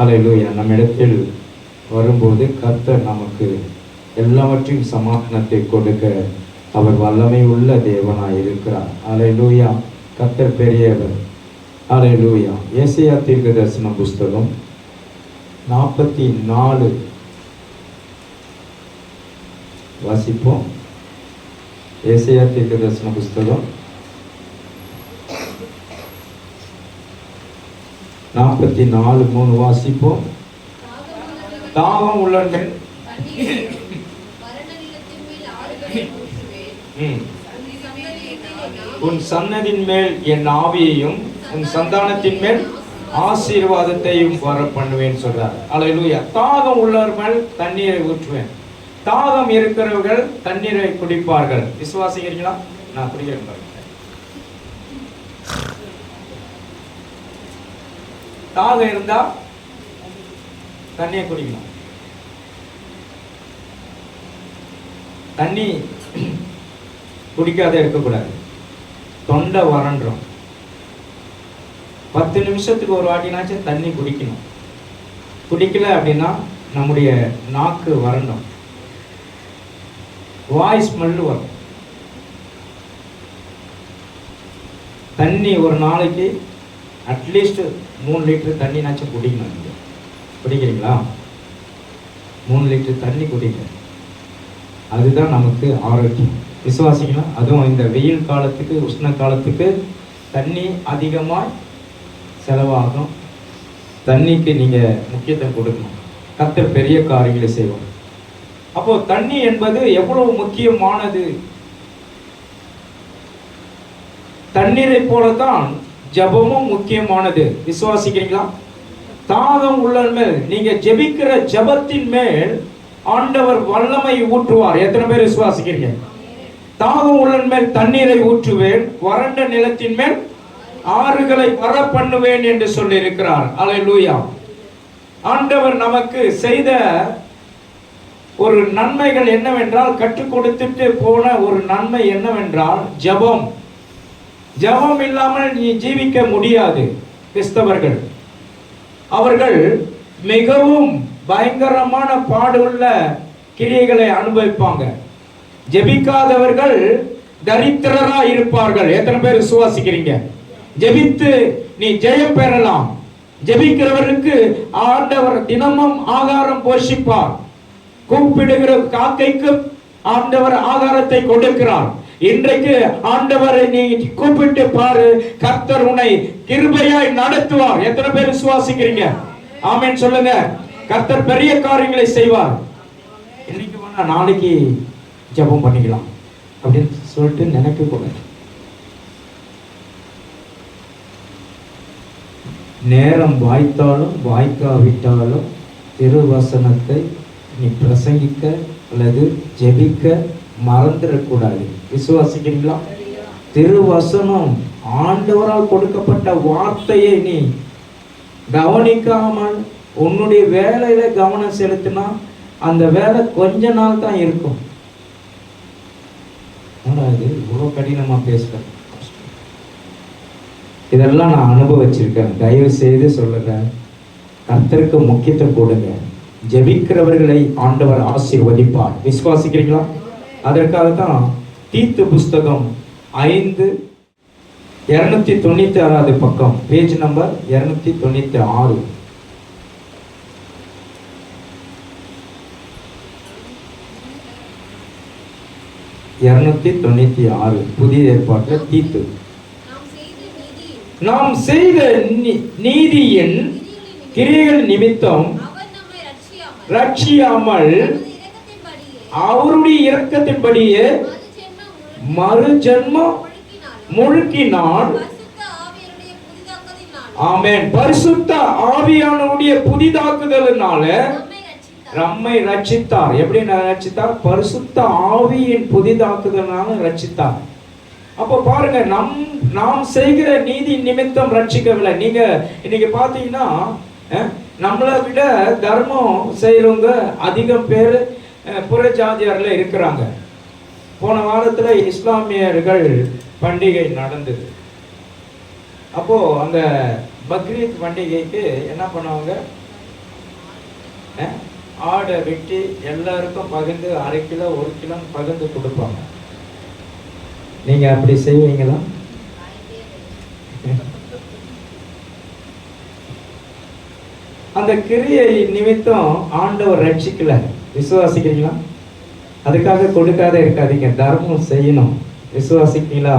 அல்லேலூயா. நம்மிடத்தில் வரும்போது கர்த்தர் நமக்கு எல்லாவற்றையும் சமாதானத்தை கொடுக்க அவர் வல்லமை உள்ள தேவனாய் இருக்கிறார். அல்லேலூயா. கர்த்தர் பெரியவர். அல்லேலூயா. ஏசாயா தீர்க்கதரிசன புஸ்தகம் 44 வாசிப்போம். ஏசாயா தீர்க்கதரிசன புஸ்தகம் 44:3 வாசிப்போம். தாகம் உள்ளவர்கள் உன் சன்னதின் மேல் என் ஆவியையும் உன் சந்தானத்தின் மேல் ஆசீர்வாதத்தையும் வர பண்ணுவேன் சொல்றார். அல்லேலூயா. தாகம் உள்ளவர்கள் தண்ணீரை ஊற்றுவேன். தாகம் இருக்கிறவர்கள் தண்ணீரை குடிப்பார்கள். விசுவாசிக்கிறீங்களா? நான் குடிக்கிறேன். தாகம் இருந்தா தண்ணியை குடிக்கணும். தண்ணி குடிக்காத இருக்கக்கூடாது. தொண்டை வறண்டுரும். 10 நிமிஷத்துக்கு ஒரு வாட்டினாச்சும் தண்ணி குடிக்கணும். குடிக்கல அப்படின்னா நம்முடைய நாக்கு வறண்டும், வாய் ஸ்மெல் வரும். தண்ணி ஒரு நாளைக்கு அட்லீஸ்ட் 3 லிட்டர் தண்ணினாச்சும் குடிக்கணும். குடிக்கிறீங்களா? 3 லிட்டர் தண்ணி குடிங்க. அதுதான் நமக்கு ஆரோக்கியம். விசுவாசிங்களா? அதுவும் இந்த வெயில் காலத்துக்கு, உஷ்ண காலத்துக்கு தண்ணி அதிகமாக செலவாகும். தண்ணிக்கு நீங்கள் முக்கியத்துவம் கொடுக்கணும். கர்த்தர் பெரிய காரியங்களை செய்வார். அப்போ தண்ணி என்பது எவ்வளவு முக்கியமானது. தண்ணீரை போலதான் ஜபமும் முக்கியமானது. விசுவாசிக்கிறீங்களா? தாகம் உள்ள மேல் நீங்க ஜெபிக்கிற ஜபத்தின் மேல் ஆண்டவர் வல்லமை ஊற்றுவார். எத்தனை பேர் விசுவாசிக்கிறீங்க? தாகம் உள்ள மேல் தண்ணீரை ஊற்றுவேன், வறண்ட நிலத்தின் மேல் ஆறுகளை வர பண்ணுவேன் என்று சொல்லி இருக்கிறார். அல்லேலூயா. ஆண்டவர் நமக்கு செய்த ஒரு நன்மைகள் என்னவென்றால், கற்றுக் கொடுத்துட்டு போன ஒரு நன்மை என்னவென்றால் ஜபம். ஜபம் இல்லாமல் நீ ஜீவிக்க முடியாது. கிறிஸ்தவர்கள் அவர்கள் மிகவும் பயங்கரமான பாடுள்ள கிரியைகளை அனுபவிப்பாங்க. ஜெபிக்காதவர்கள் தரித்திரரா இருப்பார்கள். எத்தனை பேர் விசுவாசிக்கிறீங்க? ஜெபித்து நீ ஜெயம் பெறலாம். ஜெபிக்கிறவர்களுக்கு ஆண்டவர் தினமும் ஆகாரம் போஷிப்பார். கூப்பிடுகிற காக்கைக்கு ஆண்டவர் ஆகாரத்தை கொடுக்கிறார். இன்றைக்கு ஆண்டவரை நீ கூப்பிட்டு பாரு, கர்த்தர் உன்னை கிருபையாய் நடத்துவார். எத்தனை பேர் விசுவாசிக்கிறீங்க? ஆமென் சொல்லுங்க. கர்த்தர் பெரிய காரியங்களை செய்வார். இன்னைக்கு வேணா நாளைக்கு ஜெபம் பண்ணிக்கலாம் அப்படின்னு சொல்லிட்டு நினைக்க கூடாது. நேரம் வாய்த்தாலும் வாய்க்காவிட்டாலும் திருவசனத்தை நீ பிரசங்கிக்க அல்லது ஜெபிக்க மறந்துடக்கூடாது. விசுவாசிக்கிறீங்களா? திருவசனம் ஆண்டவரால் கொடுக்கப்பட்ட வார்த்தையை நீ கவனிக்காமல் உன்னுடைய வேலையில கவனம் செலுத்தினா அந்த வேலை கொஞ்ச நாள் தான் இருக்கும். இவ்வளோ கடினமா பேசுறேன். இதெல்லாம் நான் அனுபவிச்சிருக்கேன். தயவு செய்து சொல்லுறேன், கர்த்தருக்கு முக்கியத்துவம் கொடுங்க. ஜெபிக்கிறவர்களை ஆண்டவர் ஆசீர்வதிப்பார். விசுவாசிக்கிறீங்களா? அதற்காக தான் தீத்து புஸ்தகம் 5:296 பக்கம், பேஜ் நம்பர் 296. 296 புதிய ஏற்பாட்டில் தீத்து. நாம் செய்த நீதியின் கிரியைகள் நிமித்தம் ரட்சியாமல் அவருடைய இரக்கத்தின்படியே மறு ஜென்மம் முழுக்கினான். ஆமென். பரிசுத்த ஆவியானவருடைய புதிதாக்குதலினால நம்மை ரட்சித்தார். எப்படி ரட்சித்தார்? பரிசுத்த ஆவியின் புதிதாக்குதலினால ரட்சித்தார். அப்போ பாருங்க, நாம் செய்கிற நீதி நிமித்தம் ரட்சிக்கவில்லை. நீங்க இன்னைக்கு பாத்தீங்கன்னா நம்மளை விட தர்மம் செய்யறவங்க அதிகம் பேர் புற ஜாதியார்ல இருக்கிறாங்க. போன வாரத்துல இஸ்லாமியர்கள் பண்டிகை நடந்தது. அப்போ அந்த பக்ரீத் பண்டிகைக்கு என்ன பண்ணுவாங்க? ஆடை வெட்டி எல்லாருக்கும் பகிர்ந்து 1/2 கிலோ 1 கிலோ பகிர்ந்து கொடுப்பாங்க. நீங்க அப்படி செய்வீங்களா? அந்த கிரியை நிமித்தம் ஆண்டவர் ரட்சிக்கல. விசுவாசிக்கிறீங்களா? அதுக்காக கொடுக்காத இருக்காதீங்க. தர்மம் செய்யணும். விசுவாசிக்கிறீங்களா?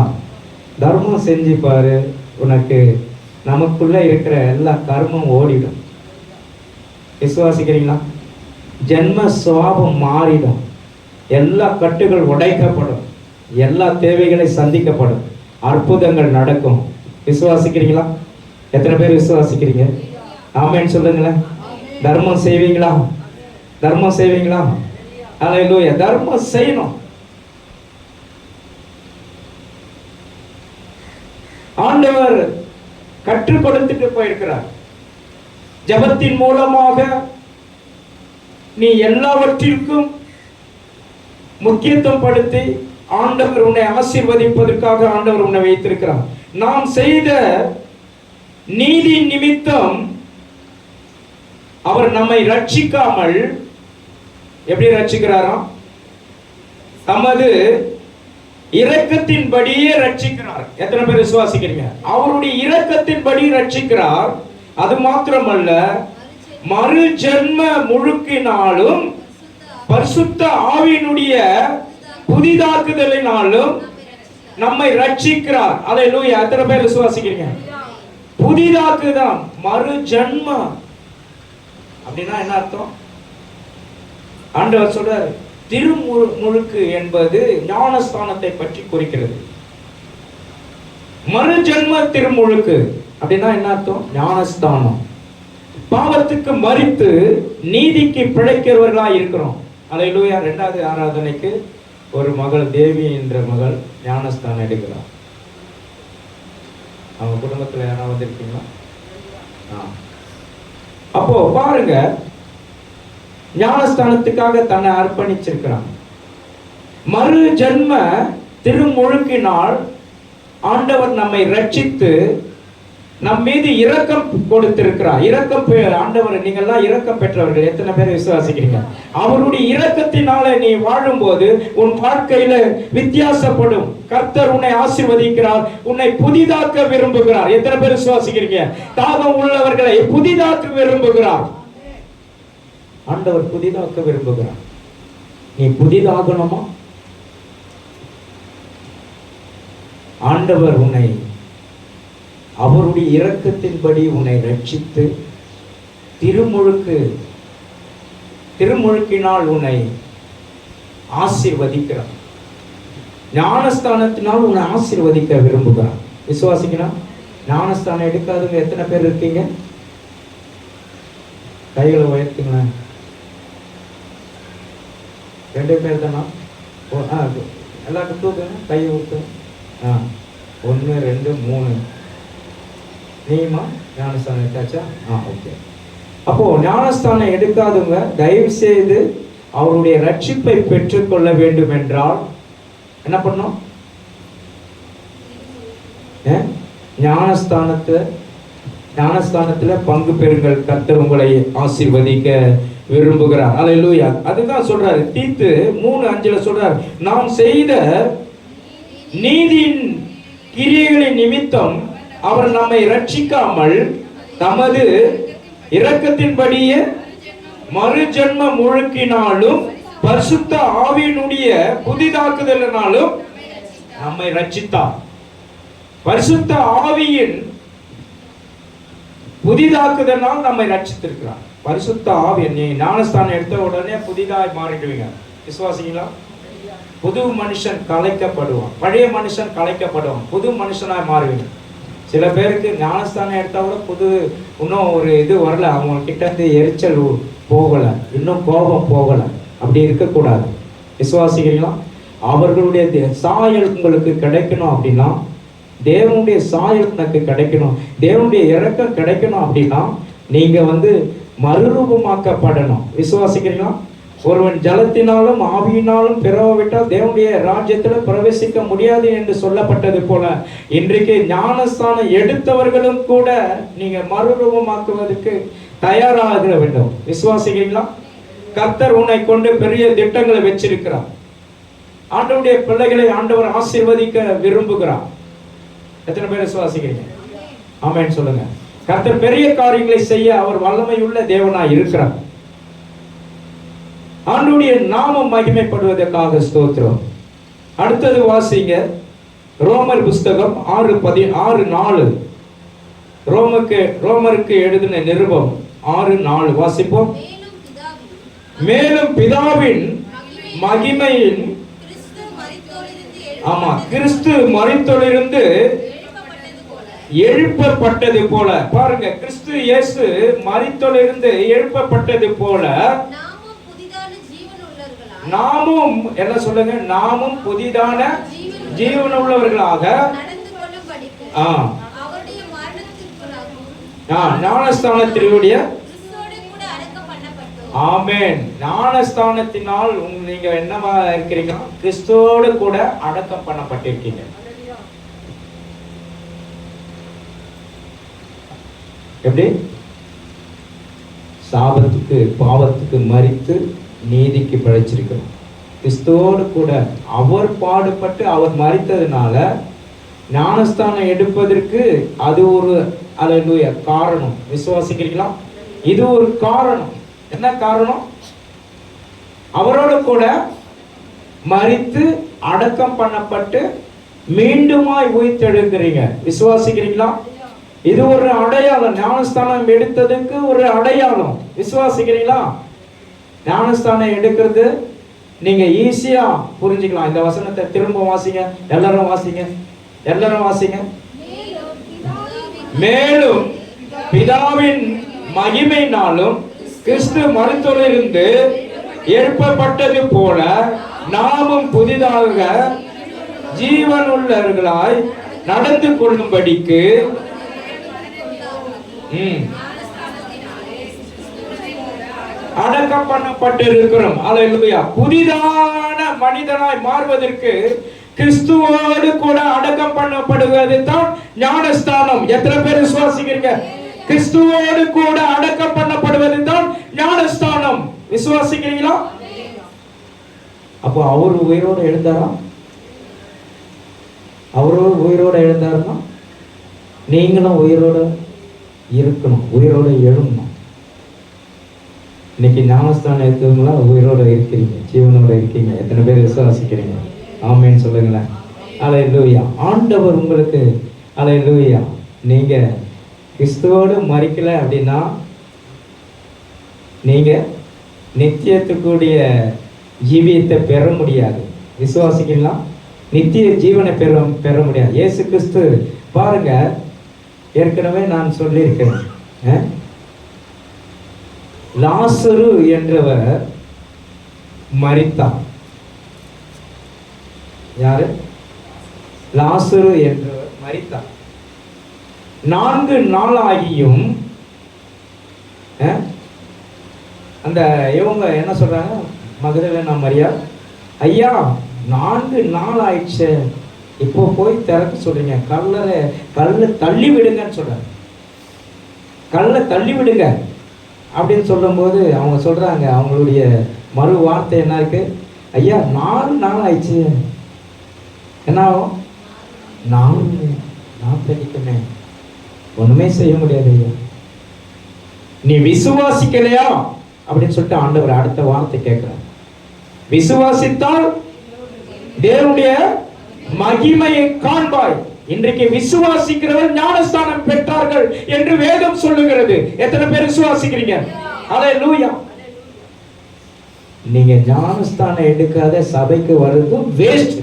தர்மம் செஞ்சு பாரு, உனக்கு நமக்குள்ள இருக்கிற எல்லா கர்மம் ஓடிடும். விசுவாசிக்கிறீங்களா? ஜென்ம சுவாபம் மாறிடும். எல்லா கட்டுகள் உடைக்கப்படும். எல்லா தேவைகளை சந்திக்கப்படும். அற்புதங்கள் நடக்கும். விசுவாசிக்கிறீங்களா? எத்தனை பேர் விசுவாசிக்கிறீங்க? ஆமென் சொல்லுங்களேன். தர்மம் செய்வீங்களா? தர்மம் செய்வீங்களா? அல்லேலூயா. தர்மம் செய்யணும். ஆண்டவர் கற்றுக் கொடுத்துட்டு போயிருக்கிறார். ஜெபத்தின் மூலமாக நீ எல்லாவற்றிற்கும் முக்கியத்துவம் படுத்தி ஆண்டவர் உன்னை ஆசீர்வதிப்பதற்காக ஆண்டவர் உன்னை வைத்திருக்கிறார். நாம் செய்த நீதி நிமித்தம் அவர் நம்மை ரட்சிக்காமல் எப்படி ரட்சிக்கிறாராம்? தமது இரக்கத்தின்படியே ரட்சிக்கிறார். எத்தனை பேர் விசுவாசிக்கிறீங்க? அவருடைய இரக்கத்தின்படி ரட்சிக்கிறார். அது மாத்திரமல்ல, மறு ஜென்ம முழுக்கினாலும் பரிசுத்த ஆவியினுடைய புதிதாக்குதலினாலும் நம்மை ரட்சிக்கிறார். அல்லேலூயா. எத்தனை பேர் விசுவாசிக்கிறீங்க? புதிதாக்குதான், மறு ஜென்மம் அப்படின்னா என்ன அர்த்தம்? ஆண்டவர் சொல்றார், திருமுழுக்கு என்பது ஞானஸ்தானத்தை பற்றி குறிக்கிறது. மறு ஜென்ம திருமுழுக்கு அப்படின்னா என்ன அர்த்தம்? ஞானஸ்தானம். பாவத்துக்கு மரித்து நீதிக்கு பிழைக்கிறவர்களா இருக்கிறோம். அல்லேலூயா. 2வது ஆராதனைக்கு ஒரு மகள் தேவி என்ற மகள் ஞானஸ்தானம் எடுக்கிறார். அவங்க குடும்பத்தில் யாராவது வந்திருக்கீங்களா? அப்போ பாருங்க, ஞானஸ்தானத்துக்காக தன்னை அர்ப்பணிச்சிருக்கிறான். மறு ஜென்ம திருமுழுக்கினால் ஆண்டவர் நம்மை ரட்சித்து நம் மீது இரக்கம் கொடுத்திருக்கிறார். இரக்கம் ஆண்டவர், நீங்கள்லாம் இரக்கம் பெற்றவர்கள். எத்தனை பேர் விசுவாசிக்கிறீங்க? அவருடைய இரக்கத்தினால நீ வாழும்போது உன் வாழ்க்கையில வித்தியாசப்படும். கர்த்தர் உன்னை ஆசீர்வதிக்கிறார், உன்னை புதிதாக்க விரும்புகிறார். எத்தனை பேர் விசுவாசிக்கிறீங்க? தாகம் உள்ளவர்களை புதிதாக்க விரும்புகிறார். ஆண்டவர் புதிதாக்க விரும்புகிறார். நீ புதிதாகணுமா? ஆண்டவர் உன்னை அவருடைய இரக்கத்தின்படி உன்னை ரட்சித்து திருமுழுக்கினால் உன்னை ஆசீர்வதிக்கிறார். ஞானஸ்தானத்தினால் உன்னை ஆசீர்வதிக்க விரும்புகிறார். விசுவாசிக்கணும். ஞானஸ்தானம் எடுக்காதவங்க எத்தனை பேர் இருக்கீங்க? கைகளை உயர்த்துங்களேன். 2 பேர் தானா? எல்லாருக்கும் தூக்குங்க, கையை ஊத்து. 1 2 3. நீமா ஞானஸ்தானம் எடுத்தாச்சா? ஓகே. அப்போ ஞானஸ்தானம் எடுக்காதவங்க தயவு செய்து அவருடைய ரட்சிப்பை பெற்றுக்கொள்ள வேண்டும் என்றால் என்ன பண்ணும்? ஞானஸ்தானத்துல பங்கு பெறுங்கள். கர்த்தர் உங்களை ஆசீர்வதிக்க விரும்புகிறார். அல்லேலூயா. அதுதான் சொல்றாரு. தீத்து 3:5 சொல்றாரு, நாம் செய்த நீதியின் கிரியைகளின் நிமித்தம் அவர் நம்மை ரட்சிக்காமல் தமது இரக்கத்தின்படியே மறு ஜென்ம முழுக்கினாலும் பரிசுத்த ஆவியினுடைய புதிதாக்குதலினாலும் நம்மை ரட்சித்தார். பரிசுத்த ஆவியின் புதிதாக்குதலினால் நம்மை ரட்சித்திருக்கிறார். பரிசுத்த ஆவி, நீ ஞானஸ்தானம் எடுத்த உடனே புதிதாய் மாறிடுவீங்க. விசுவாசிங்களா? புது மனுஷன் கலைக்கப்படுவான், பழைய மனுஷன் கலைக்கப்படுவான், புது மனுஷனாய் மாறுவீங்க. சில பேருக்கு ஞானஸ்தானம் எடுத்தா கூட இன்னும் ஒரு இது வரல, அவங்க கிட்ட இருந்து எரிச்சல் போகல, இன்னும் கோபம் போகல. அப்படி இருக்கக்கூடாது. விசுவாசிக்கிறீங்களா? அவர்களுடைய சாயல் உங்களுக்கு கிடைக்கணும் அப்படின்னா, தேவனுடைய சாயல் உனக்கு கிடைக்கணும், தேவனுடைய இரக்கம் கிடைக்கணும் அப்படின்னா நீங்க மறுரூபமாக்கப்படணும். விசுவாசிக்கிறீங்களா? ஒருவன் ஜலத்தினாலும் ஆவியினாலும் பிறவாவிட்டால் தேவனுடைய ராஜ்யத்தில் பிரவேசிக்க முடியாது என்று சொல்லப்பட்டது போல, இன்றைக்கு ஞானஸ்தானம் எடுத்தவர்களும் கூட நீங்க மறுரூபமாக்குவதற்கு தயாராக வேண்டும். விசுவாசிக்கிறீங்களா? கர்த்தர் உன்னை கொண்டு பெரிய திட்டங்களை வச்சிருக்கிறார். ஆண்டவருடைய பிள்ளைகளை ஆண்டவர் ஆசீர்வதிக்க விரும்புகிறார். எத்தனை பேர் விசுவாசிக்கிறீங்க? ஆமென் சொல்லுங்க. கர்த்தர் பெரிய காரியங்களை செய்ய அவர் வல்லமையுள்ள தேவனாய் இருக்கிறார். ஆண்டவருடைய நாமம் மகிமைப்படுவதற்காக ஸ்தோத்திரம். அடுத்தது வாசிங்க, ரோமர் புஸ்தகம் 6:4. ரோமருக்கு எழுதின நிருபம் 6:4 வாசிப்போம். மேலும் பிதாவின் மகிமையின், ஆமா, கிறிஸ்து மரித்தோரிலிருந்து எழுப்பப்பட்டது போல, பாருங்க, கிறிஸ்து இயேசு மரித்தோரிலிருந்து எழுப்பப்பட்டது போல நாமும், என்ன சொல்லுங்க, நாமும் புதிதான ஜீவன் உள்ளவர்களாக ஞானஸ்தானத்தினுடைய, ஆமென், ஞானஸ்தானத்தினால் நீங்க என்னவா இருக்கிறீங்க? கிறிஸ்துவோடு கூட அடக்கம் பண்ணப்பட்டிருக்கீங்க. எப்படி? சாபத்துக்கு பாவத்துக்கு மரித்து நீதிக்கு பிழைச்சிருக்கிறோம். கிறிஸ்துவோடு கூட அவர் பாடுபட்டு அவர் மரித்ததுனால ஞானஸ்தானம் எடுப்பதற்கு அது ஒரு அல்லேலூயா காரணம். விசுவாசிக்கிறீங்களா? இது ஒரு காரணம். என்ன காரணம்? அவரோடு கூட மரித்து அடக்கம் பண்ணப்பட்டு மீண்டுமாய் உயிர்த்தெழுகிறீங்க. விசுவாசிக்கிறீங்களா? இது ஒரு அடையாளம். ஞானஸ்தானம் எடுத்ததுக்கு ஒரு அடையாளம். விசுவாசிக்கிறீங்களா? ஞானஸ்தானம் எடுக்கிறது நீங்க ஈஸியா புரிஞ்சுக்கலாம். இந்த வசனத்தை திரும்ப வாசிங்க, எல்லாரும் வாசிங்க, எல்லாரும் வாசிங்க. மேலும் பிதாவின் மகிமையினாலும் கிறிஸ்து மரித்தோரிலிருந்து எழுப்பப்பட்டது போல நாமும் புதிதாக ஜீவனுள்ளவர்களாய் நடந்து கொள்ளும்படிக்கு அடக்கம் பண்ணப்பட்டிருக்கிறோம். அல்லேலூயா. புதிதான மனிதனாய் மாறுவதற்கு கிறிஸ்துவோடு கூட அடக்கம் பண்ணப்படுவது தான் ஞானஸ்தானம். எத்தனை பேர் விசுவாசிக்கிறீங்க? கிறிஸ்துவோடு கூட அடக்கம் பண்ணப்படுவது தான் ஞானஸ்தானம். விசுவாசிக்கிறீங்களா? அப்போ அவர் உயிரோடு எழுந்தாரா? அவரோடு உயிரோடு எழுந்தாருன்னா நீங்களும் உயிரோடு இருக்கணும், உயிரோடு எழும்பணும். இன்னைக்கு ஞானஸ்தானம் இருக்கிறவங்களா உயிரோட இருக்கிறீங்க, ஜீவனோட இருக்கீங்க. எத்தனை பேர் விசுவாசிக்கிறீங்க? ஆமென் சொல்லுங்களேன். அல்லேலூயா. ஆண்டவர் உங்களுக்கு, அல்லேலூயா, நீங்க கிறிஸ்துவோடு மரிக்கல அப்படின்னா நீங்க நித்தியத்துக்குரிய ஜீவியத்தை பெற முடியாது. விசுவாசிக்கிறீங்களா? நித்திய ஜீவனை பெற முடியாது. இயேசு கிறிஸ்து பாருங்க, ஏற்கனவே நான் சொல்லியிருக்கிறேன், லாசரு என்றவர் மரித்தார். யாரு? லாசரு என்றவர் மரித்தார். 4 நாளாகியும் அந்த இவங்க என்ன சொல்றாங்க, மகதலேனா மரியாள், ஐயா 4 நாள் ஆயிடுச்சு, இப்போ போய் திறக்க சொல்றீங்க, கல்லை தள்ளி விடுங்கன்னு சொல்றாங்க. கல்லை தள்ளி விடுங்க அப்படின்னு சொல்லும்போது அவங்க சொல்றாங்க, அவங்களுடைய மறு வார்த்தை என்ன இருக்கு? ஐயா 4 நாள் ஆயிடுச்சு, என்ன ஆகும்? 4 நாட்களுக்குமே ஒண்ணுமே செய்ய முடியாது ஐயா, நீ விசுவாசிக்கலையா அப்படின்னு சொல்லிட்டு ஆண்டவர் அடுத்த வார்த்தை கேட்கிறார். விசுவாசித்தால் தேவனுடைய மகிமையை காண்பாய். இன்றைக்கு விசுவாசிக்கிறவர் ஞானஸ்தானம் பெற்றார்கள் என்று வேதம் சொல்லுகிறது. எத்தனை பேர் விசுவாசிக்கிறீங்க? அல்லேலூயா. நீங்க ஞானஸ்தானம் எடுக்காத சபைக்கு வர்றது வேஸ்ட்.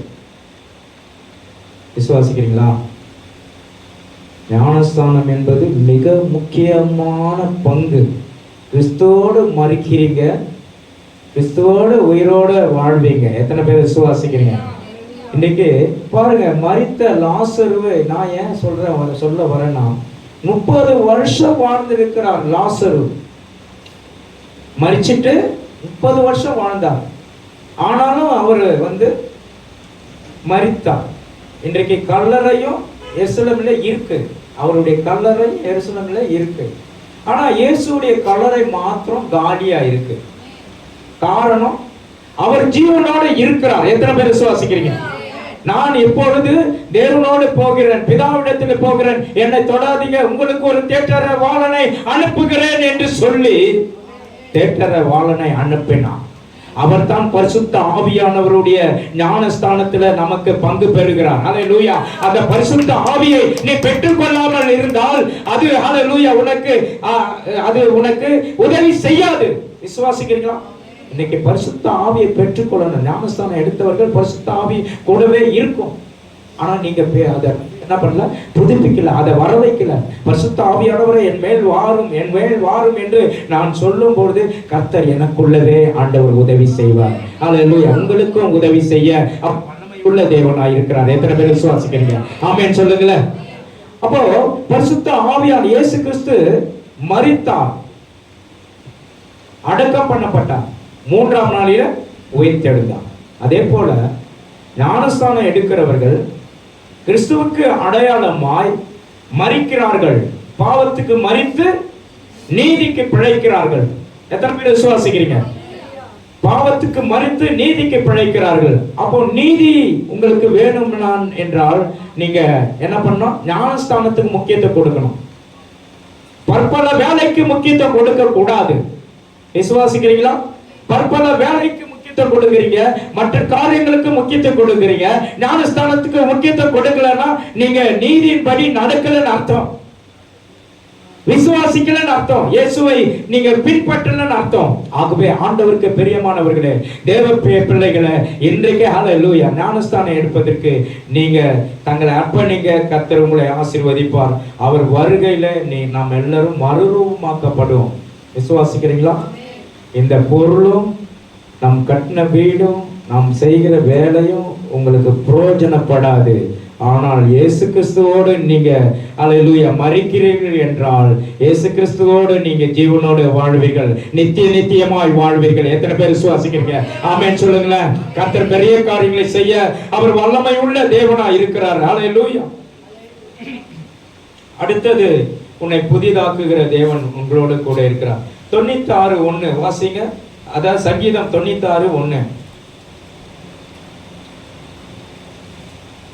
விசுவாசிக்கிறீங்களா? ஞானஸ்தானம் என்பது மிக முக்கியமான பங்கு. கிறிஸ்துவோடு மரிக்கிறீங்க, கிறிஸ்துவோடு உயிரோடு வாழ்வீங்க. எத்தனை பேர் விசுவாசிக்கிறீங்க? இன்னைக்கு பாருங்க, மரித்த லாசருவை நான் ஏன் சொல்ல வரேன்னா, 30 வருஷம் வாழ்ந்திருக்கிறார் லாசரு. மரிச்சிட்டு 30 வருஷம் வாழ்ந்தார். ஆனாலும் அவர் மரித்தார். இன்றைக்கு கல்லறையும் எருசலேமில் இருக்கு, அவருடைய கல்லறை எருசலேமில் இருக்கு. ஆனா இயேசுடைய கல்லறை மாத்திரம் காலியா இருக்கு. காரணம், அவர் ஜீவனோடு இருக்கிறார். எத்தனை பேர் விசுவாசிக்கிறீங்க? நான் இப்பொழுது தேவனோடு போகிறேன், பிதாவிடத்தில் போகிறேன், என்னை தொடாதீங்க, உங்களுக்கு ஒரு தேற்றரவாளனை அனுப்புகிறேன் என்று சொல்லி தேற்றரவாளனை அனுப்பினார். அவர் தான் பரிசுத்த ஆவியானவருடைய ஞானஸ்தானத்துல நமக்கு பங்கு பெறுகிறார். ஹல்லேலூயா. அந்த பரிசுத்த ஆவியை நீ பெற்றுக்கொள்ளாமல் இருந்தால் அது ஹல்லேலூயா அது உனக்கு உதவி செய்யாது. விசுவாசிக்கிறீங்களா? இன்னைக்கு பரிசுத்த ஆவியை பெற்றுக்கொள்ளணும். ஞானஸ்தானம் எடுத்தவர்கள் பரிசுத்த ஆவி கூடவே இருக்கும். ஆனா நீங்க அதை என்ன பண்ணல, புதுப்பிக்கல, அதை வர வைக்கல. பரிசுத்த ஆவியானவரை என் மேல் வாரும், என் மேல் வாரும் என்று நான் சொல்லும் பொழுது கர்த்தர் எனக்குள்ளவே ஆண்டவர் உதவி செய்வார். ஹல்லேலூயா. உங்களுக்கும் உதவி செய்ய வல்லமையுள்ள தேவனாய் இருக்கிறார். எத்தனை பேர் விசுவாசிக்கிறீங்க? ஆமென் சொல்லுங்களேன். அப்போ பரிசுத்த ஆவியான இயேசு கிறிஸ்து மரித்தார், அடக்கம் பண்ணப்பட்டார், மூன்றாம் நாளில உயிர்த்தெழுந்தார். அதே போல ஞானஸ்தானம் எடுக்கிறவர்கள் கிறிஸ்துவுக்கு அடையாளமாய் மரிக்கிறார்கள். பாவத்துக்கு மரித்து நீதிக்கு பிழைக்கிறார்கள். எத்தனை பேர் விசுவாசிக்கிறீங்க? பாவத்துக்கு மரித்து நீதிக்கு பிழைக்கிறார்கள். அப்போ நீதி உங்களுக்கு வேணும் என்றால் நீங்க என்ன பண்ணணும்? ஞானஸ்தானத்துக்கு முக்கியத்துவம் கொடுக்கணும். பற்பல வேலைக்கு முக்கியத்துவம் கொடுக்க கூடாது. விசுவாசிக்கிறீங்களா? பற்பல வேலைக்கு முக்கியத்துவம் கொடுக்கிறீங்க, மற்ற காரியங்களுக்கு முக்கியத்துவம் கொடுக்கிறீங்க, ஞானஸ்தானத்துக்கு முக்கியத்துவம் கொடுக்கலன்னா நீங்க நீதியின்படி நடக்கலன்னு அர்த்தம், விசுவாசிக்கலன்னு அர்த்தம், இயேசுவை நீங்க பின்பற்றலன்னு அர்த்தம். ஆகவே ஆண்டவருக்கு பிரியமானவர்களே, தேவ பிள்ளைகளை, இன்றைக்கு ஹல்லேலூயா ஞானஸ்தானம் எடுப்பதற்கு நீங்க தங்களை அர்ப்பணிங்க. கர்த்தர் உங்களை ஆசீர்வதிப்பார். அவர் வருகையில நாம் எல்லாரும் மறுரூபமாக்கப்படுவோம். விசுவாசிக்கிறீங்களா? இந்த பொருளும் நம் கட்டின வீடும் நாம் செய்கிற வேலையும் உங்களுக்கு பிரயோஜனப்படாது. ஆனால் இயேசு கிறிஸ்துவோடு நீங்க ஹல்லேலூயா மரிக்கிறீர்கள் என்றால் இயேசு கிறிஸ்துவோடு நீங்க ஜீவனோடு வாழ்வீர்கள், நித்தியமாய் வாழ்வீர்கள். எத்தனை பேர் விசுவாசிக்கிறீங்க? ஆமென் சொல்லுங்களேன். கர்த்தர் பெரிய காரியங்களை செய்ய அவர் வல்லமை உள்ள தேவனாய் இருக்கிறார். ஹல்லேலூயா. அடுத்தது, உன்னை புதிதாக்குகிற தேவன் உங்களோடு கூட இருக்கிறார். 96:1 வாசிங்க. அதாவது சங்கீதம் 96:1.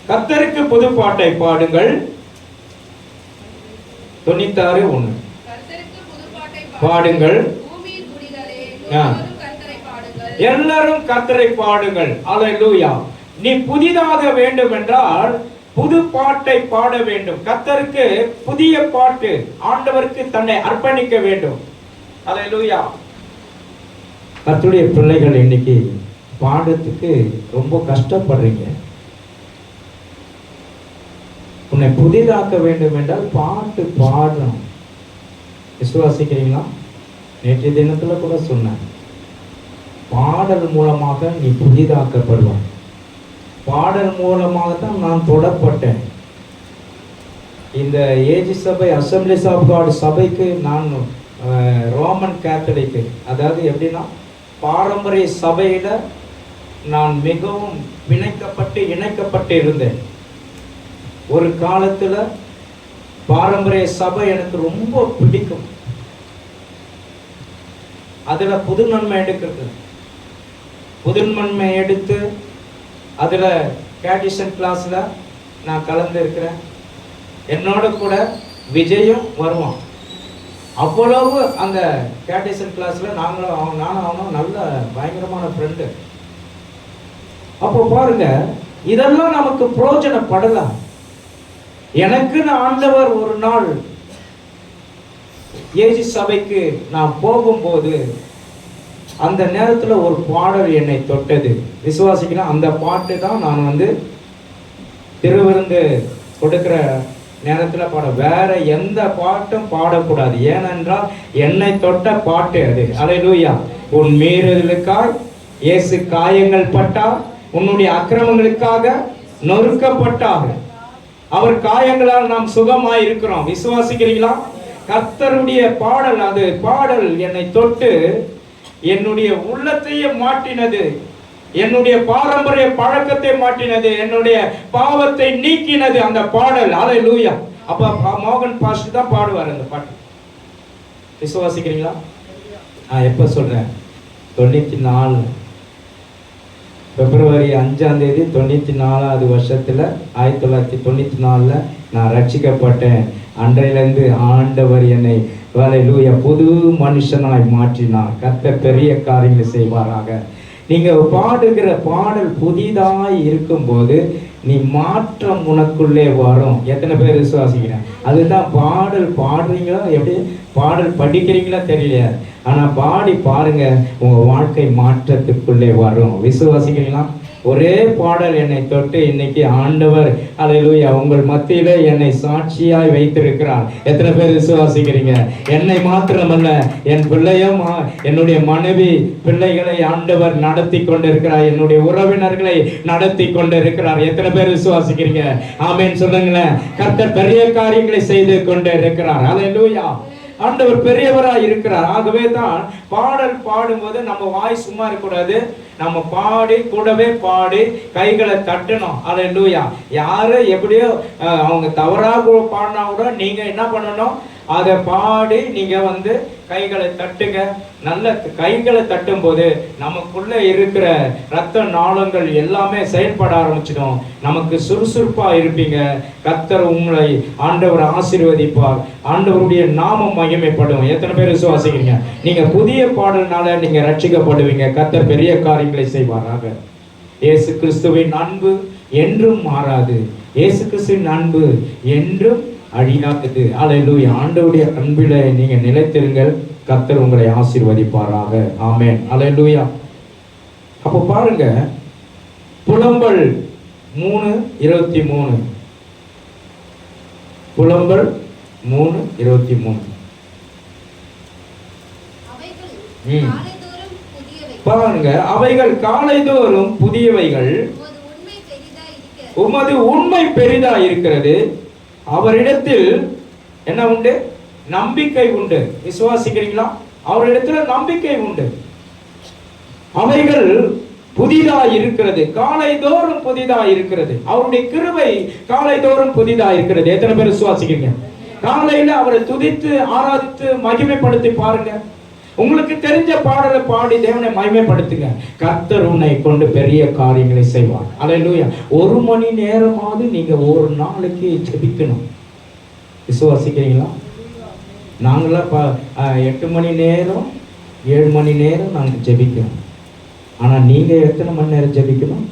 கர்த்தருக்கு புது பாட்டை பாடுங்கள். 96:1 பாடுங்கள். எல்லாரும் கர்த்தரை பாடுங்கள். ஹல்லேலூயா. நீ புதிதாக வேண்டும் என்றால் புது பாட்டை பாட வேண்டும். கர்த்தருக்கு புதிய பாட்டு, ஆண்டவருக்கு தன்னை அர்ப்பணிக்க வேண்டும். ஹல்லேலூயா. கர்த்தருடைய பிள்ளைகள் இன்னைக்கு பாடுறதுக்கு ரொம்ப கஷ்டப்படுறீங்க. உன்னை புதிதாக்க வேண்டும் என்றால் பாட்டு பாடணும். விசுவாசிக்கிறீங்களா? நேற்றைய தினத்துல கூட சொன்னேன், பாடல் மூலமாக நீ புதிதாக்கப்படுவாய். பாடல் மூலமாக தான் நான் தொடப்பட்டேன். இந்த ஏஜி சபை, அசம்பிளிஸ் ஆஃப் காட் சபைக்கு நான் ரோமன் கேத்தலிக்கு, அதாவது எப்படின்னா பாரம்பரிய சபையில நான் மிகவும் இணைக்கப்பட்டு இருந்தேன். ஒரு காலத்துல பாரம்பரிய சபை எனக்கு ரொம்ப பிடிக்கும். அதுல புது நன்மை எடுக்கிறது, புது நன்மை எடுத்து அதுல கேட்டிசன் கிளாஸ்ல நான் கலந்து இருக்கிறேன். என்னோட கூட விஜயும் வருவான். அவ்வளவு அந்த கேட்டிசன் கிளாஸ்ல நானும் அவனும் நல்ல பயங்கரமான ஃப்ரெண்டு. அப்போ பாருங்க, இதெல்லாம் நமக்கு பிரயோஜனப்படலாம். எனக்குன்னு ஆண்டவர் ஒரு நாள் ஏஜி சபைக்கு நான் போகும்போது அந்த நேரத்துல ஒரு பாடல் என்னை தொட்டது. விசுவாசிக்கலாம். அந்த பாட்டு தான் நான் திருவிருந்து கொடுக்கிற நேரத்துல பாட, வேற எந்த பாட்டும் பாடக்கூடாது. ஏனென்றால் என்னை தொட்ட பாட்டு அது. ஹல்லேலூயா. உன் மீறுதலுக்காய் இயேசு காயங்கள் பட்டார், உன்னுடைய அக்கிரமங்களுக்காக நொறுக்கப்பட்டார், அவர் காயங்களால் நாம் சுகமாய் இருக்கிறோம். விசுவாசிக்கிறீங்களா? கர்த்தருடைய பாடல், அது பாடல் என்னை தொட்டு என்னுடைய உள்ளத்தையே மாற்றினது, என்னுடைய பாரம்பரிய பழக்கத்தை மாற்றினது, என்னுடைய பாவத்தை நீக்கினது அந்த பாடல். ஹல்லேலூயா. அப்ப மோகன் பாஸ்டர் தான் பாடுவார் அந்த பாட்டு. விசுவாசிக்கிறீங்களா? எப்போ சொல்றேன்? 94 பிப்ரவரி 5ஆம் தேதி 94வது வருஷத்துல 1994 நான் ரட்சிக்கப்பட்டேன். அன்றையிலிருந்து ஆண்டவர் என்னை ஹல்லேலூயா புது மனுஷனாய் மாற்றினார். கர்த்தர் பெரிய காரியங்களை செய்வாராக. நீங்க பாடுகிற பாடல் புதிதாய் இருக்கும்போது நீ மாற்றம் உனக்குள்ளே வரும். எத்தனை பேர் விசுவாசிக்கிறேன்? அதுதான் பாடல் பாடுறீங்களா, எப்படி பாடல் படிக்கிறீங்களா தெரியல, ஆனா பாடி பாருங்க, உங்க வாழ்க்கை மாற்றத்துக்குள்ளே வரும். விசுவாசிக்கிறீங்களா? ஒரே பாடல் என்னை தொட்டு இன்னைக்கு ஆண்டவர் ஹல்லேலூயா உங்கள் மத்தியில என்னை சாட்சியாய் வைத்திருக்கிறார். எத்தனை பேர் விசுவாசிக்கிறீங்க? என்னை மாத்திரமல்ல, என் பிள்ளையும், என்னுடைய மனைவி பிள்ளைகளை ஆண்டவர் நடத்தி கொண்டிருக்கிறார். என்னுடைய உறவினர்களை நடத்தி கொண்டிருக்கிறார். எத்தனை பேர் விசுவாசிக்கிறீங்க? ஆமென் சொல்லுங்களேன். கர்த்தர் பெரிய காரியங்களை செய்து கொண்டிருக்கிறார். ஹல்லேலூயா. ஆண்டவர் பெரியவராய் இருக்கிறார். ஆகவே தான் பாடல் பாடும்போது நம்ம வாய் சும்மா இருக்கக்கூடாது. நம்ம பாடி கூடவே பாடி கைகளை தட்டணும். ஹல்லேலூயா. யாரு எப்படியோ அவங்க தவறாக பாடினா கூட நீங்க என்ன பண்ணணும்? அதை பாடி நீங்க கைகளை தட்டுங்க. நல்ல கைகளை தட்டும் போது நமக்குள்ள இருக்கிற இரத்த நாளங்கள் எல்லாமே செயல்பட ஆரம்பிச்சிடும். நமக்கு சுறுசுறுப்பா இருப்பீங்க. கர்த்தர் உங்களை ஆண்டவர் ஆசீர்வதிப்பார். ஆண்டவருடைய நாமம் மகிமைப்படும். எத்தனை பேர் விசுவாசிக்கிறீங்க? நீங்க புதிய பாடல்னால நீங்க ரட்சிக்கப்படுவீங்க. கர்த்தர் பெரிய காரியங்களை செய்வாராக. இயேசு கிறிஸ்துவின் அன்பு என்றும் மாறாது. இயேசு கிறிஸ்துவின் அன்பு என்றும் அழியாதது. ஹல்லேலூயா. ஆண்டவருடைய அன்பிலே நீங்க நிலைத்திருங்கள். கர்த்தர் உங்களை ஆசீர்வதிப்பாராக. ஆமென். ஹல்லேலூயா. அப்ப பாருங்க, புலம்பல் 3:23. புலம்பல் 3:23. பாருங்க, அவைகள் காலைதோறும் புதியவைகள், உமது உண்மை பெரிதா இருக்கிறது. அவரிடத்தில் என்ன உண்டு? நம்பிக்கை உண்டு. விசுவாசிக்கிறீங்களா? அவரிடத்துல நம்பிக்கை உண்டு. அவைகள் புதிதா இருக்கிறது. காலைதோறும் புதிதா இருக்கிறது. அவருடைய கிருபை காலைதோறும் புதிதா இருக்கிறது. எத்தனை பேர் விசுவாசிக்கிறீங்க? காலையில அவரை துதித்து ஆராதித்து மகிமைப்படுத்தி பாருங்க. உங்களுக்கு தெரிஞ்ச பாடலை பாடி தேவனை மகிமைப்படுத்துங்க. கர்த்தர் உன்னை கொண்டு பெரிய காரியங்களை செய்வார். ஹல்லேலூயா. 1 மணி நேரமாவது நீங்க ஒரு நாளைக்கு ஜெபிக்கணும். விசுவாசிக்கிறீங்களா? நாங்களாம் 8 மணி நேரம் 7 மணி நேரம் நாங்கள் ஜெபிக்கணும். ஆனா நீங்க எத்தனை மணி நேரம் ஜெபிக்கணும்?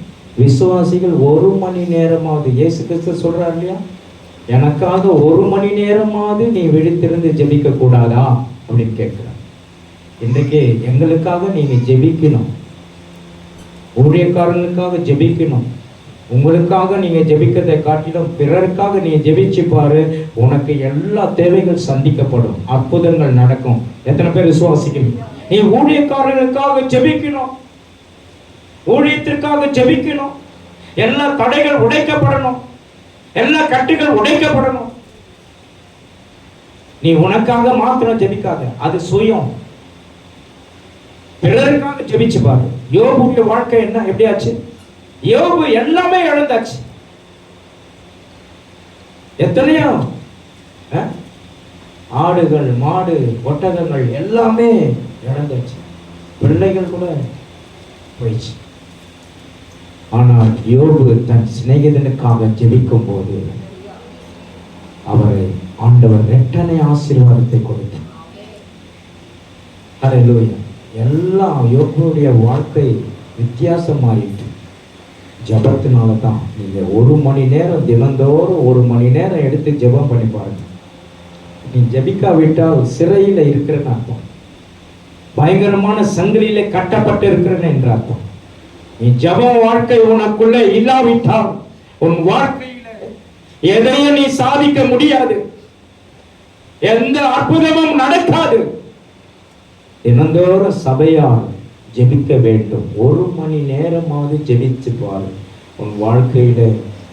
விசுவாசிகள் 1 மணி நேரமாவது. இயேசு கிறிஸ்து சொல்றாரு இல்லையா, எனக்காக 1 மணி நேரமாவது நீ விழித்திருந்து ஜெபிக்க கூடாதா அப்படின்னு கேட்கிறார். இன்றைக்கு எங்களுக்காக நீங்க ஜெபிக்கணும். ஊழியக்காரங்களுக்காக ஜெபிக்கணும். உங்களுக்காக நீங்க ஜெபிக்கிறதை காட்டிலும் பிறருக்காக நீ ஜெபிச்சு பாரு. உனக்கு எல்லா தேவைகள் சந்திக்கப்படும். அற்புதங்கள் நடக்கும். எத்தனை பேர் விசுவாசிக்கிறீங்க? நீ ஊழியக்காரர்களுக்காக ஜெபிக்கணும். ஊழியத்திற்காக ஜெபிக்கணும். எல்லா தடைகள் உடைக்கப்படணும். எல்லா கட்டுகள் உடைக்கப்படணும். நீ உனக்காக மாத்திரம் ஜெபிக்காத. அது சுயம். பிறருக்காக ஜெபிச்சு பாரு. யோபுடைய வாழ்க்கை என்ன எப்படியாச்சு? யோபு எல்லாமே இழந்தாச்சு. எத்தனையோ ஆடுகள், மாடு, ஒட்டகங்கள் எல்லாமே இழந்தாச்சு. பிள்ளைகள் கூட போயிடுச்சு. ஆனால் யோபு தன் சிநேகிதனுக்காக ஜெபிக்கும் போது அவரை ஆண்டவர் இரட்டனை ஆசீர்வாதத்தை கொடுத்தார். ஹல்லேலூயா. எல்லாம் யோபுடைய வாழ்க்கை வித்தியாசம் மாறிட்டு ஜபத்தினால தான். நீங்க 1 மணி நேரம் தினந்தோறும் 1 மணி நேரம் எடுத்து ஜெபம் பண்ணி பாருங்க. நீ ஜெபிக்காவிட்டால் சிறையில் இருக்கிறன்னு அர்த்தம். பயங்கரமான சங்கிலியில கட்டப்பட்டு இருக்கிறன்னு என்ற அர்த்தம். நீ ஜப வாழ்க்கை உனக்குள்ள இல்லாவிட்டால் உன் வாழ்க்கையில எதையும் நீ சாதிக்க முடியாது. எந்த அற்புதமும் நடக்காது. தினந்தோறும் சபையால் ஜெபிக்க வேண்டும். 1 மணி நேரமாவது ஜெபிச்சு பாரு. உன் வாழ்க்கையில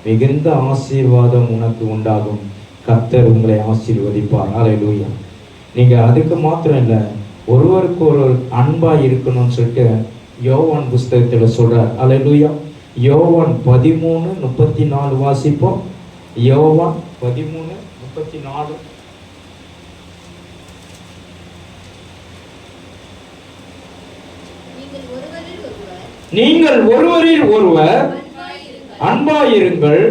மிகுந்த ஆசீர்வாதம் உனக்கு உண்டாகும். கர்த்தர் உங்களை ஆசீர்வதிப்பார். ஹல்லேலூயா. நீங்க அதுக்கு மாத்திரம் இல்லை, ஒருவருக்கு ஒரு அன்பா இருக்கணும்னு சொல்லிட்டு யோவான் புஸ்தகத்தில் சொல்றார். ஹல்லேலூயா. யோவான் 13:34 வாசிப்போம். யோவான் 13:34. நீங்கள் ஒருவரில் ஒருவர் அன்பாயிருங்கள்,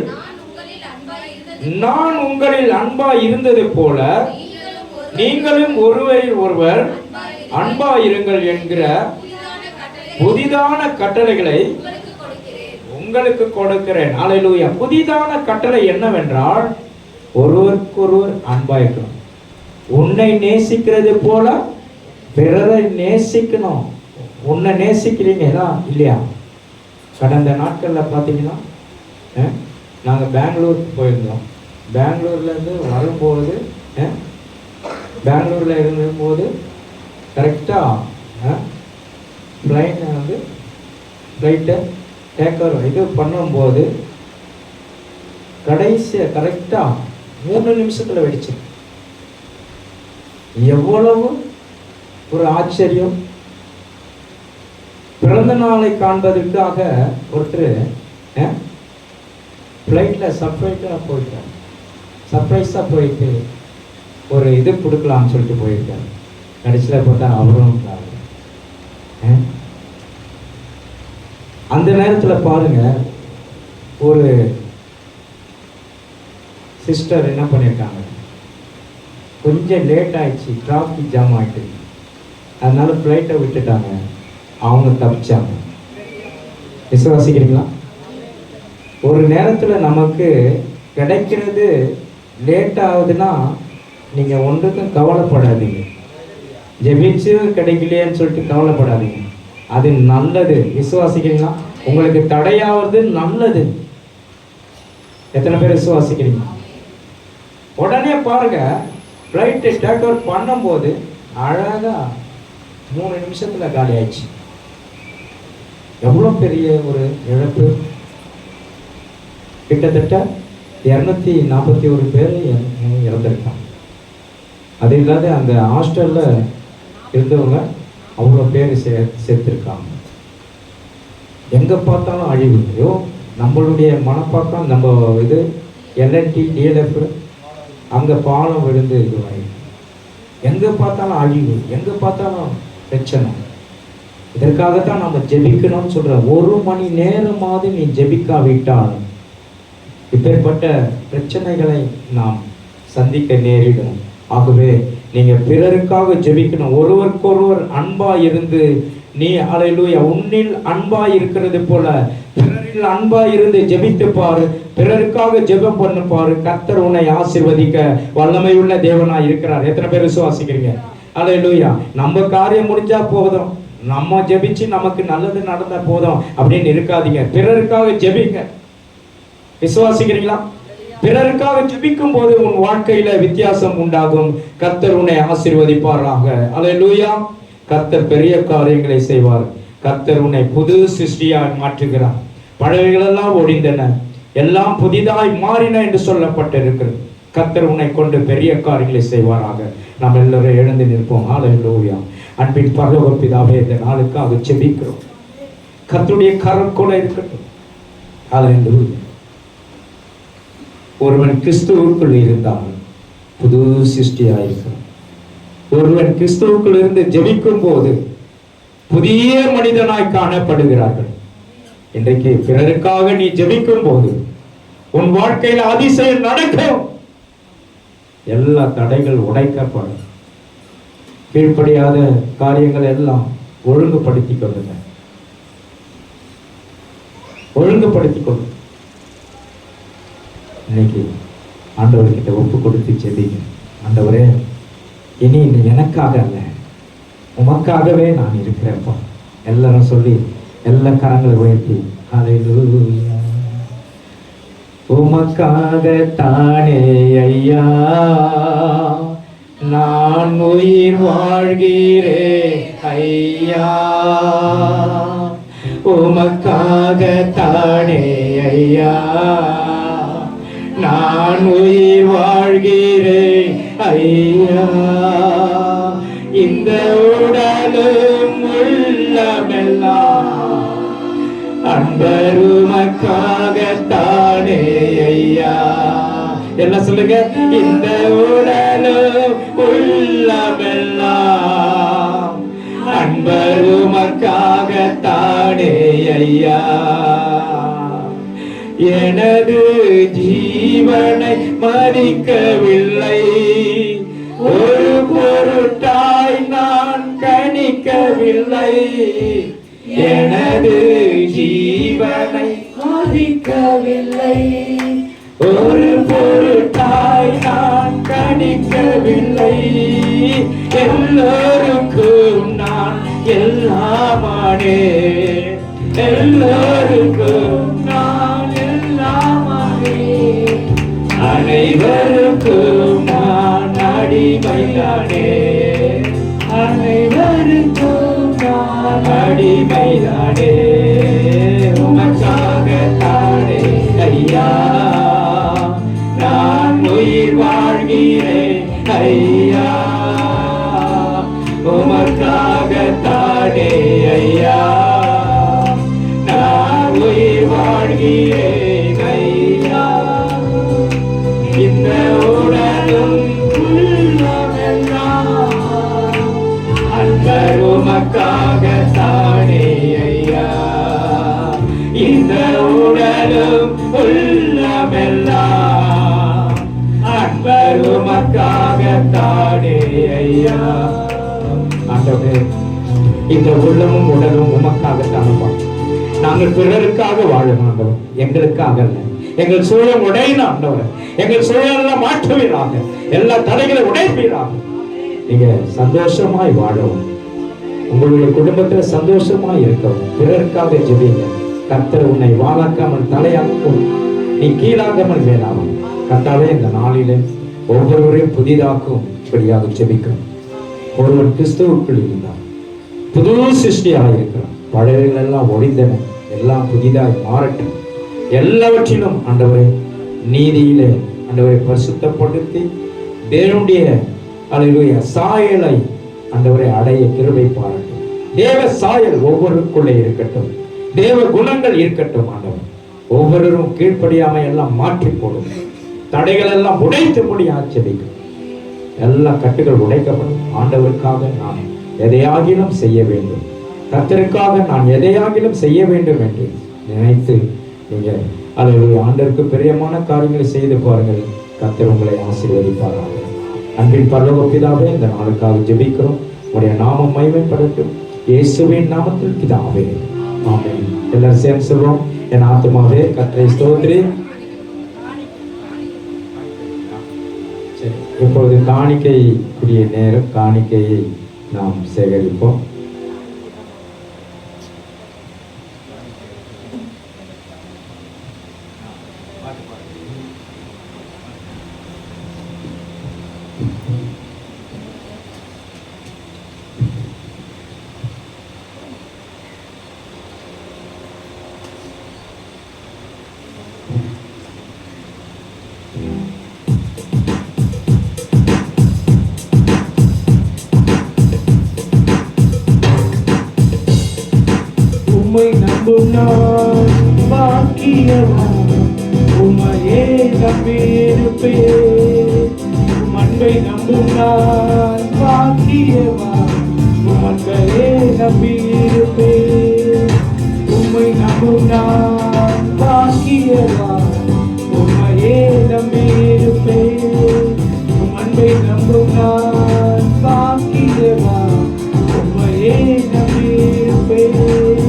நான் உங்களில் அன்பாய் இருந்தது போல நீங்களும் ஒருவரில் ஒருவர் அன்பாயிருங்கள் என்கிற புதிதான கட்டளைகளை உங்களுக்கு கொடுக்கிறேன். அல்லேலூயா. புதிதான கட்டளை என்னவென்றால், ஒருவருக்கொருவர் அன்பாயிருக்கணும். உன்னை நேசிக்கிறது போல பிறரை நேசிக்கணும். உன்னை நேசிக்கிறீங்களா இல்லையா? கடந்த நாட்களில் பார்த்தீங்கன்னா நாங்கள் பெங்களூருக்கு போயிருந்தோம். பெங்களூர்லேருந்து வரும்போது, பெங்களூரில் இருக்கும்போது கரெக்டாக ஃப்ளைட்டை இது பண்ணும்போது கடைசியாக கரெக்டாக 3 நிமிஷத்தில் வெடிச்சு. எவ்வளவு ஒரு ஆச்சரியம்! பிறந்த நாளை காண்பதற்காக ஒருத்தர் ஃப்ளைட்டில் சர்ப்ரைஸாக போயிட்டு ஒரு இது கொடுக்கலாம்னு சொல்லிட்டு போயிருக்காரு. கடைசியில் பார்த்தா அவரும் அந்த நேரத்தில் பாருங்க, ஒரு சிஸ்டர் என்ன பண்ணியிருக்காங்க, கொஞ்சம் லேட் ஆயிடுச்சு, டிராஃபிக் ஜாம் ஆகிட்டு, அதனால ஃப்ளைட்டை விட்டுட்டாங்க. அவங்க தப்பிச்சாங்க. விசுவாசிக்கிறீங்களா? ஒரு நேரத்தில் நமக்கு கிடைக்கிறது லேட் ஆகுதுன்னா நீங்கள் ஒன்றுக்கும் கவலைப்படாதீங்க. ஜெபிச்சு கிடைக்கலையேன்னு சொல்லிட்டு கவலைப்படாதீங்க. அது நல்லது. விசுவாசிக்கிறீங்களா? உங்களுக்கு தடையாவது நல்லது. எத்தனை பேர் விசுவாசிக்கிறீங்க? உடனே பாருங்க, ஃப்ளைட்டை டேக் ஓவர் பண்ணும்போது அழகா 3 நிமிஷத்துல காலி ஆயிடுச்சு. எவ்வளோ பெரிய ஒரு இழப்பு! கிட்டத்தட்ட 241 பேர் இறந்துருக்காங்க. அது இல்லாத அந்த ஹாஸ்டலில் இருந்தவங்க அவ்வளோ பேர் சேர்த்துருக்காங்க. எங்கே பார்த்தாலும் அழிவு. ஐயோ, நம்மளுடைய மனப்பாக்கம், நம்ம இது எல்என்டி டிஎல்எஃப் அங்கே பாலம் விழுந்து இதுவாகி, எங்கே பார்த்தாலும் அழிவு, எங்கே பார்த்தாலும் பிரச்சனை. இதற்காகத்தான் நம்ம ஜெபிக்கணும்னு சொல்கிறோம். 1 மணி நேரமாவது நீ ஜெபிக்காவிட்டால் இப்பேற்பட்ட பிரச்சனைகளை நாம் சந்திக்க நேரிடும். ஆகவே நீங்கள் பிறருக்காக ஜெபிக்கணும். ஒருவருக்கொருவர் அன்பாய் இருந்து, நீ அல்லேலூயா உன்னில் அன்பாய் இருக்கிறது போல பிறரில் அன்பாய் இருந்து ஜெபித்து பாரு. பிறருக்காக ஜெபம் பண்ணு பாரு. கர்த்தர் உன்னை ஆசீர்வதிக்க வல்லமை உள்ள தேவனாய் இருக்கிறார். எத்தனை பேர் விசுவாசிக்கிறீங்க? அல்லேலூயா. நம்ம காரியம் முடிஞ்சா போதும், நம்ம ஜெபிச்சு நமக்கு நல்லது நடந்தா போதும் அப்படின்னு இருக்காதீங்க. பிறருக்காக ஜெபிங்க. விசுவாசிக்கிறீங்களா? பிறருக்காக ஜெபிக்கும் போது உன் வாழ்க்கையில வித்தியாசம் உண்டாகும். கர்த்தர் உன்னை ஆசீர்வதிப்பாராக. அல்லேலூயா. கர்த்தர் பெரிய காரியங்களை செய்வார். கர்த்தர் உன்னை புது சிருஷ்டியாய் மாற்றுகிறார். பழையவைகளெல்லாம் ஒழிந்தன, எல்லாம் புதிதாய் மாறின என்று சொல்லப்பட்டிருக்கிறது. கர்த்தர் உன்னை கொண்டு பெரிய காரியங்களை செய்வாராக. நாம் எல்லாரும் எழுந்து நிற்போம். அல்லேலூயா. அன்பின் பரலோக பிதாவே, இந்த நாளுக்காக ஜெபிக்கிறோம். கர்த்தருடைய கரம் கூட இருக்கட்டும். அல்லேலூயா. ஒருவன் கிறிஸ்துவுக்குள் இருந்தால் புது சிருஷ்டியாயிருக்கிறான். ஒருவன் கிறிஸ்துவுக்குள் இருந்து ஜெபிக்கும் போது புதிய மனிதனாய் காணப்படுகிறார்கள். இன்றைக்கு பிறருக்காக நீ ஜெபிக்கும் போது உன் வாழ்க்கையில் அதிசயம் நடக்கும். எல்லா தடைகள் உடைக்கப்படும். கீழ்ப்படியாத காரியங்கள் எல்லாம் ஒழுங்குபடுத்திக் கொள்ளுங்க. ஒழுங்குபடுத்திக் கொள்ளுங்க. இன்னைக்கு ஆண்டவர்கிட்ட ஒப்பு கொடுத்து ஜெபிங்க. ஆண்டவரே, இனி எனக்காக அல்ல, உமக்காகவே நான் இருக்கிறேன்ப்பா. எல்லாரும் சொல்லி எல்லா கரங்களை உயர்த்தி அல்லேலூயா. உமக்காகத்தானே ஐயா நான் உயிர் வாழ்கிறேன் ஐயா. உமக்காகத்தானே ஐயா நான் உயிர் வாழ்கிறேன் ஐயா. இந்த உடலும் உள்ளமெல்லாம் அன்பர் உமக்காகத்தானே ஐயா. எல்லாம் சொல்லுங்க. இந்த உடலும் உள்ளமெல்லாம் அன்பர் உமக்காக மாட்டானே ஐயா. எனது ஜீவனை மதிக்கவில்லை, ஒரு பொருட்டாய் நான் கணிக்கவில்லை. எனது ஜீவனை மதிக்கவில்லை, ஒரு பொருட்டாய் நான் கணிக்கவில்லை. எல்லோருக்கும் நான் எல்லாமானே, எல்லோருக்கும் நான் எல்லாமானே. அனைவருக்கும் நான் அடிமைதானே, அனைவருக்கும் நான் அடிமைதானே. உமக்காகத்தானே ஐயா நான் உயிர் வாழ்கிறேன் ஐயா. உமக்காகத்தானே ஐயா நான் உயிர் வாழ்கிறேன் ஐயா. இந்த உடலும் உள்ளமெல்லாம் அன்பர் உமக்காகத்தானே ஐயா. இந்த உடலும் உள்ளமெல்லாம் அன்பர் உமக்காகத்தானே ஐயா. ஆண்டவரே, இந்த உள்ளமும் உடலும் உமக்காகத்தானப்பா. நாங்கள் பிறருக்காக வாழும் ஆண்டவர், எங்களுக்காக அல்ல. எங்கள் சூழல் உடையின ஆண்டவர், எங்கள் சூழலாம் மாற்றுவீராக, எல்லா தடைகளை உடைப்பீராக. நீங்க சந்தோஷமாய் வாழவும், உங்களுடைய குடும்பத்துல சந்தோஷமாய் இருக்கவும் பிறருக்காக ஜெபிங்க. கர்த்தர் உன்னை வாழாக்காமல் தலையாக்கும், நீ கீழாகாமல் மேலாகும். கர்த்தாவே, இந்த நாளிலே ஒவ்வொருவரையும் புதிதாக்கும் இப்படியாக ஜெபிக்கும். ஒருவன் கிறிஸ்துவுக்குள் இருந்தான், புது சிருஷ்டியாக இருக்கிறான். பழையவைகள் எல்லாம் ஒழிந்தன, எல்லாம் புதிதாக மாறட்டும். எல்லாவற்றிலும் ஆண்டவரை நீதியிலே ஆண்டவரை பரிசுத்தப்படுத்தி தேவனுடைய அல்லேலூயா சாயலை ஆண்டவரை அடைய கிருபை பாராட்டும். தேவ சாயல் ஒவ்வொருக்குள்ளே இருக்கட்டும், தேவ குணங்கள் இருக்கட்டும். ஆண்டவர் ஒவ்வொருவரும் கீழ்ப்படியாம எல்லாம் மாற்றி போடும், தடைகள் எல்லாம் உடைத்துபடி ஆச்சரிக்கும். எல்லா கட்டுகள் உடைக்கப்படும். ஆண்டவருக்காக நான் எதையாகிலும் செய்ய வேண்டும், கர்த்தருக்காக நான் எதையாகிலும் செய்ய வேண்டும் என்று நினைத்து நீங்க அல்லேலூயா ஆண்டவருக்கு பிரியமான காரியங்களை செய்து பாருங்கள். கர்த்தர் உங்களை ஆசீர்வதிப்பாராக. அன்பின் பரலோக பிதாவே, இந்த நாளுக்காக ஜெபிக்கிறோம். உடைய நாமம் மகிமைப்படட்டும், இயேசுவின் நாமத்தில் பிதாவே, ஆமென். எல்லாரும் சேர்ந்து சொல்றோம், என் ஆத்துமாவே கர்த்தரை ஸ்தோத்திரி. இப்பொழுது காணிக்கைக்குரிய நேரம், காணிக்கையை நாம் சேகரிப்போம். உம்மை நம்பும் நான் பாக்கியவான், உம்மையே நம்பியிருப்பேன். அன்பை நம்பும் நான் பாக்கியவான், உம்மையே நம்பியிருப்பேன். உம்மை நம்பும் நான் பாக்கியவான், உம்மையே நம்பியிருப்பேன். அன்பை நம்பும் நான் பாக்கியவான், உம்மையே நம்பியிருப்பேன்.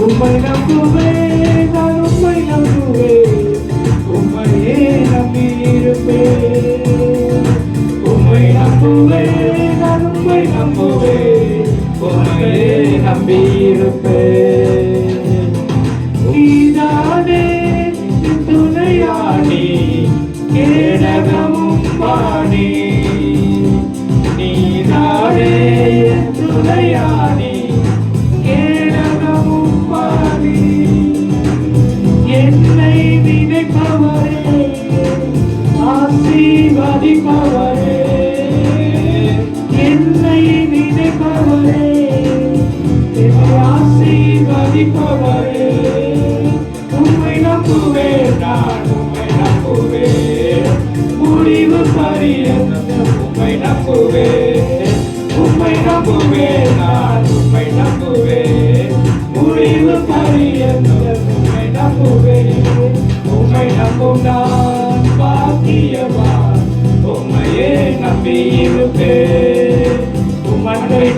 உம்மை நம்புவேன், நான் உம்மை நம்புவேன், உம்மையே நம்பியிருப்பேன். உம்மை நம்புவேன், நான் உம்மை நம்புவேன், உம்மையே நம்பியிருப்பேன்.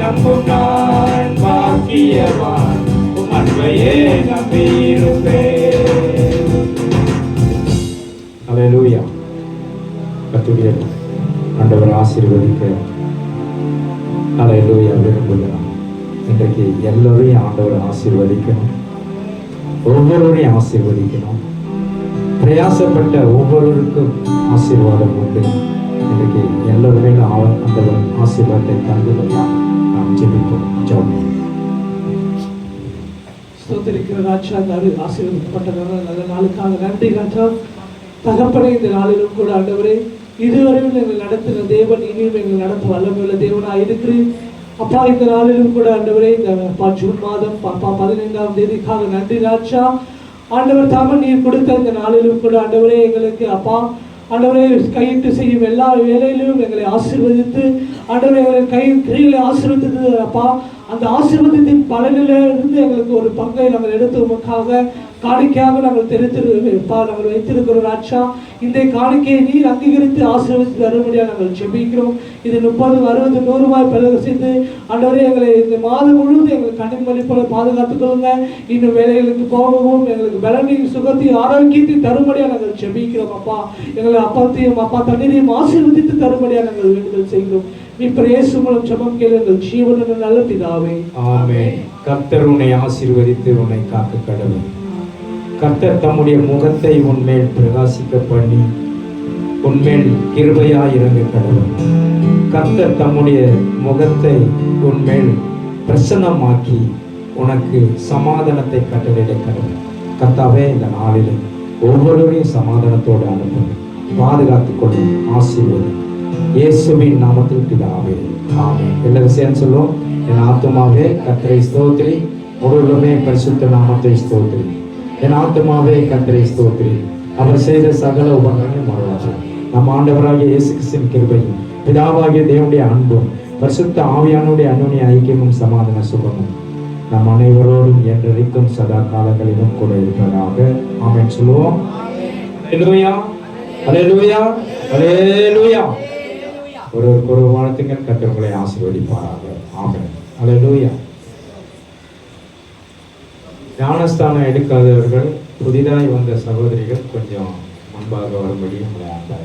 நம்பும் நான் பாக்கியவான், உம் அன்பையே நம்பியிருப்பேன். அல்லேலூயா. கர்த்தருடைய ஆண்டவர் ஆசீர்வதிக்க அல்லேலூயா விரும்புகிறார். இன்றைக்கு எல்லோரையும் ஆண்டவர் ஆசீர்வதிக்கணும், ஒவ்வொருவரையும் ஆசீர்வதிக்கணும். பிரயாசப்பட்ட ஒவ்வொருவருக்கும் ஆசீர்வாதம் உண்டு. இன்றைக்கு எல்லோருமே ஆண்டவர் ஆசீர்வாதத்தை தந்துள்ளதால் நாம் ஜெபிப்போம். ஜெபம். ஸ்தோத்திரிக்கிற ராஜா, ஆசீர்வதிக்கப்பட்ட நல்ல நாளுக்காக நன்றி ராஜா. தகப்பனே, இந்த நாளிலும் கூட ஆண்டவரே, இதுவரையும் எங்கள் நடத்தின தேவன் இனியும் எங்கள் நடத்த வல்லமையுள்ள தேவனாக இருக்கிறேன் அப்பா. இந்த நாளிலும் கூட ஆண்டவரே, இந்த ஜூன் மாதம் 15ஆம் தேதிக்காக நன்றி ராஜா. ஆண்டவர் தாம நீர் கொடுத்த இந்த நாளிலும் கூட ஆண்டவரே, எங்களுக்கு அப்பா ஆண்டவரே கையிட்டு செய்யும் எல்லா வேலையிலும் எங்களை ஆசீர்வதித்து ஆண்டவரே எங்களை கைகளை ஆசீர்வதித்தது அப்பா. அந்த ஆசீர்வாதத்தின் பலனிலிருந்து எங்களுக்கு ஒரு பங்கை நாங்கள் எடுத்து உமக்காக காணிக்கையாக நாங்கள் தெரிவித்திருப்பா நாங்கள் வைத்திருக்கிறோம் ராஜா. இந்த காணிக்கையை நீர் அங்கீகரித்து ஆசீர்வதித்து வரும்படியாக நாங்கள் ஜெபிக்கிறோம். இது 30, 60, 100 பிறகு செய்து ஆண்டவரே எங்களை இந்த மாதம் முழுவதும் எங்களுக்கு கண்ணின் மதிப்போல பாதுகாத்துக் கொள்ளுங்க. இன்னும் வேலைகளுக்கு போகவும் எங்களுக்கு பலனையும் சுகத்தையும் ஆரோக்கியத்தையும் தரும்படியாக நாங்கள் ஜெபிக்கிறோம் அப்பா. எங்களை அப்பத்தையும் அப்பா தண்ணீரையும் ஆசீர்வதித்து தரும்படியாக நாங்கள் வேண்டுதல் செய்கிறோம். இயேசு மூலம் ஜெபம் கேளுங்கள் ஜீவனுள்ள நல்ல பிதாவே, ஆமென். கர்த்தர் உன்னை ஆசீர்வதித்து உன்னை காக்க கடவுள். கர்த்தர் தம்முடைய முகத்தை உன்மேல் பிரகாசிக்க பண்ணி உன்மேல் கிருபையாய் இறங்க கடவுள். கர்த்தர் தம்முடைய முகத்தை உன்மேல் பிரசன்னமாக்கி உனக்கு சமாதானத்தை கட்டளையிட கடவுள். கர்த்தாவே, இந்த நாளில் ஒவ்வொருவரையும் சமாதானத்தோடு அனுப்பும், பாதுகாத்துக் கொள்ளும், ஆசீர்வதி. இயேசுவின் நாமத்தில் பிதாவே, ஆமென். எல்லாரும் சேர்ந்து சொல்லுவோம். என் ஆத்துமாவே கர்த்தரை ஸ்தோத்திரி, முழுவதுமே பரிசுத்த நாமத்தை ஸ்தோத்திரி. என் ஆத்துமாவே கர்த்தரை ஸ்தோத்திரி, அவர் செய்த சகல உபகாரங்களும் மறவாது. நம் ஆண்டவராகிய இயேசு கிறிஸ்துவின் கிருபையும் பிதாவாகிய தேவனுடைய அன்பும் பரிசுத்த ஆவியானுடைய அன்னுடைய ஐக்கியமும் சமாதான சுகமும் நம் அனைவரோடும் என்றைக்கும் சதா காலங்களிலும் கூட இருப்பதாக. ஆமென் சொல்லுவோம். அல்லேலூயா, அல்லேலூயா, அல்லேலூயா. ஒரு வாழ்த்துங்கள். கர்த்தர் உங்களை ஆசீர்வதிப்பாராக. ஆமென். அல்லேலூயா. ஞானஸ்தானம் எடுக்காதவர்கள், புதிதாய் வந்த சகோதரிகள் கொஞ்சம் முன்பாக வரும்படி உங்களை அன்பை